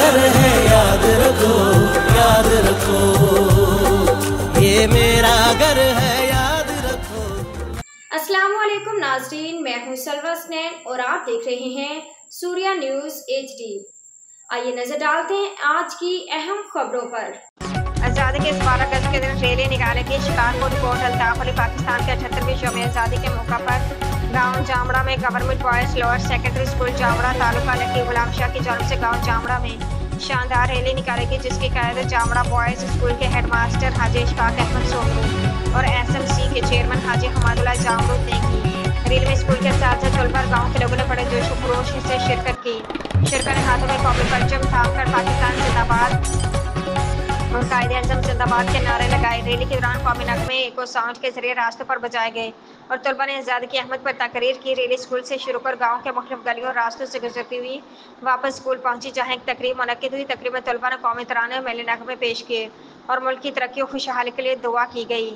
گھر ہے یاد رکھو، یاد رکھو، یہ میرا گھر ہے یاد رکھو۔ السلام علیکم ناظرین، میں ہوں سلوہ اسنین اور آپ دیکھ رہے ہیں سوریہ نیوز HD۔ آئیے نظر ڈالتے ہیں آج کی اہم خبروں پر۔ آزادی کے اس 12 اگست کے دن ریلی نکالے گی شکارپور کوٹ الطاف علی۔ پاکستان کے 78ویں یوم آزادی کے موقع پر گاؤں جامڑہ میں government boys lower secondary school Jamra تعلقہ لکی غلام شاہ کی جانب سے گاؤں جامڑہ میں شاندار ریلی نکالے گی، جس کی قیادت جامڑہ بوائز اسکول کے ہیڈ ماسٹر حاجی اشفاق احمد سومرو اور SMC کے چیئرمین حاجی حماد اللہ جامروت نے کی۔ ریلی میں اسکول کے اساتذہ طلباء گاؤں کے لوگوں نے بڑے جوش و خروش سے شرکت کی۔ شرکا نے ہاتھوں میں قومی پرچم تھام کر پاکستان زندہ باد اور قائد اعظم زندہ باد کے نعرے لگائے۔ ریلی کے دوران قومی نغمے ایکو ساؤنڈ کے ذریعے راستوں پر بجائے گئے اور طلباء نے آزادی کی اہمیت پر تقریر کی۔ ریلی اسکول سے شروع کر گاؤں کے مختلف گلیوں اور راستوں سے گزرتی ہوئی واپس اسکول پہنچی، جہاں ایک تقریب منعقد ہوئی۔ تقریب میں طلباء نے قومی ترانے اور میلے نغمے پیش کیے اور ملک کی ترقی و خوشحالی کے لیے دعا کی گئی۔